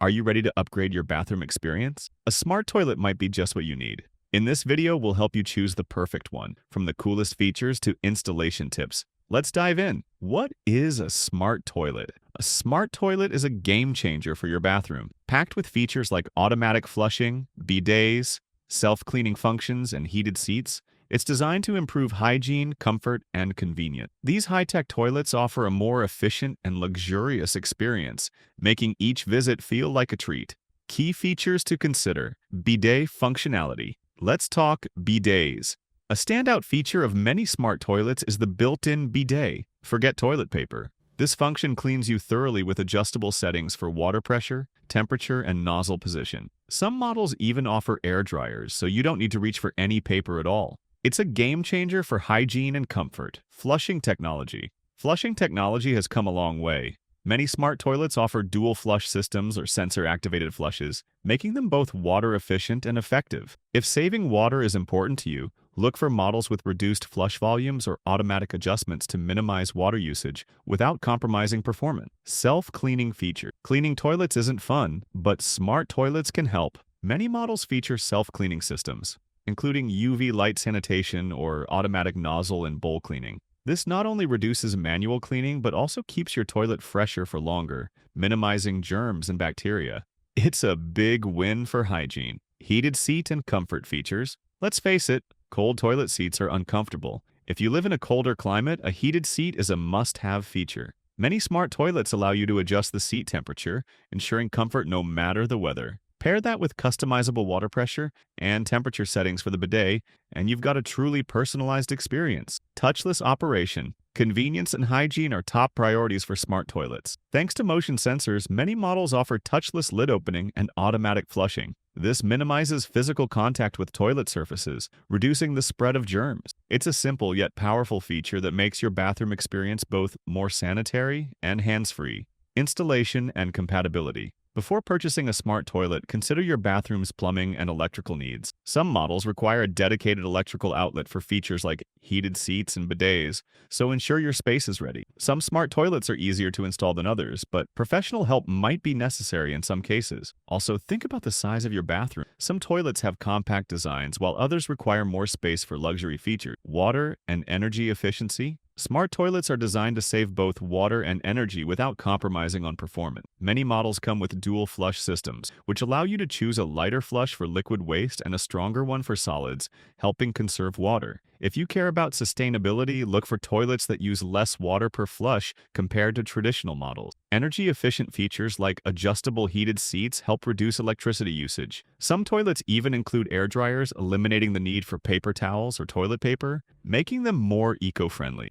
Are you ready to upgrade your bathroom experience? A smart toilet might be just what you need. In this video, we'll help you choose the perfect one, from the coolest features to installation tips. Let's dive in. What is a smart toilet? A smart toilet is a game changer for your bathroom, packed with features like automatic flushing, bidets, self-cleaning functions, and heated seats. It's designed to improve hygiene, comfort, and convenience. These high-tech toilets offer a more efficient and luxurious experience, making each visit feel like a treat. Key features to consider: bidet functionality. Let's talk bidets. A standout feature of many smart toilets is the built-in bidet. Forget toilet paper. This function cleans you thoroughly with adjustable settings for water pressure, temperature, and nozzle position. Some models even offer air dryers, so you don't need to reach for any paper at all. It's a game changer for hygiene and comfort. Flushing technology. Flushing technology has come a long way. Many smart toilets offer dual flush systems or sensor-activated flushes, making them both water-efficient and effective. If saving water is important to you, look for models with reduced flush volumes or automatic adjustments to minimize water usage without compromising performance. Self-cleaning feature. Cleaning toilets isn't fun, but smart toilets can help. Many models feature self-cleaning systems, including UV light sanitation or automatic nozzle and bowl cleaning. This not only reduces manual cleaning, but also keeps your toilet fresher for longer, minimizing germs and bacteria. It's a big win for hygiene. Heated seat and comfort features. Let's face it, cold toilet seats are uncomfortable. If you live in a colder climate, a heated seat is a must-have feature. Many smart toilets allow you to adjust the seat temperature, ensuring comfort no matter the weather. Pair that with customizable water pressure and temperature settings for the bidet, and you've got a truly personalized experience. Touchless operation. Convenience and hygiene are top priorities for smart toilets. Thanks to motion sensors, many models offer touchless lid opening and automatic flushing. This minimizes physical contact with toilet surfaces, reducing the spread of germs. It's a simple yet powerful feature that makes your bathroom experience both more sanitary and hands-free. Installation and compatibility. Before purchasing a smart toilet, consider your bathroom's plumbing and electrical needs. Some models require a dedicated electrical outlet for features like heated seats and bidets, so ensure your space is ready. Some smart toilets are easier to install than others, but professional help might be necessary in some cases. Also, think about the size of your bathroom. Some toilets have compact designs, while others require more space for luxury features. Water and energy efficiency. Smart toilets are designed to save both water and energy without compromising on performance. Many models come with dual flush systems, which allow you to choose a lighter flush for liquid waste and a stronger one for solids, helping conserve water. If you care about sustainability, look for toilets that use less water per flush compared to traditional models. Energy-efficient features like adjustable heated seats help reduce electricity usage. Some toilets even include air dryers, eliminating the need for paper towels or toilet paper, making them more eco-friendly.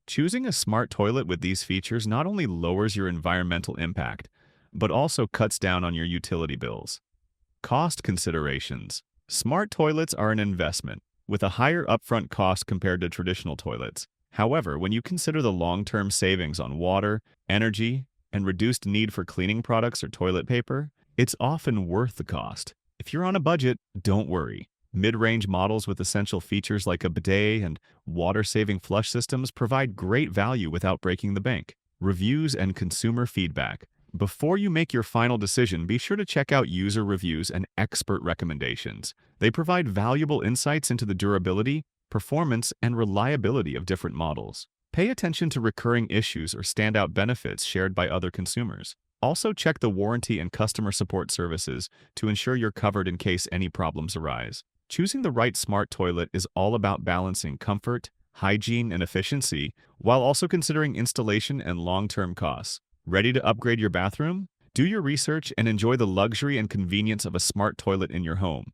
Choosing a smart toilet with these features not only lowers your environmental impact, but also cuts down on your utility bills. Cost considerations. Smart toilets are an investment, with a higher upfront cost compared to traditional toilets. However, when you consider the long-term savings on water, energy, and reduced need for cleaning products or toilet paper, it's often worth the cost. If you're on a budget, don't worry. Mid-range models with essential features like a bidet and water-saving flush systems provide great value without breaking the bank. Reviews and consumer feedback. Before you make your final decision, be sure to check out user reviews and expert recommendations. They provide valuable insights into the durability, performance, and reliability of different models. Pay attention to recurring issues or standout benefits shared by other consumers. Also, check the warranty and customer support services to ensure you're covered in case any problems arise. Choosing the right smart toilet is all about balancing comfort, hygiene, and efficiency, while also considering installation and long-term costs. Ready to upgrade your bathroom? Do your research and enjoy the luxury and convenience of a smart toilet in your home.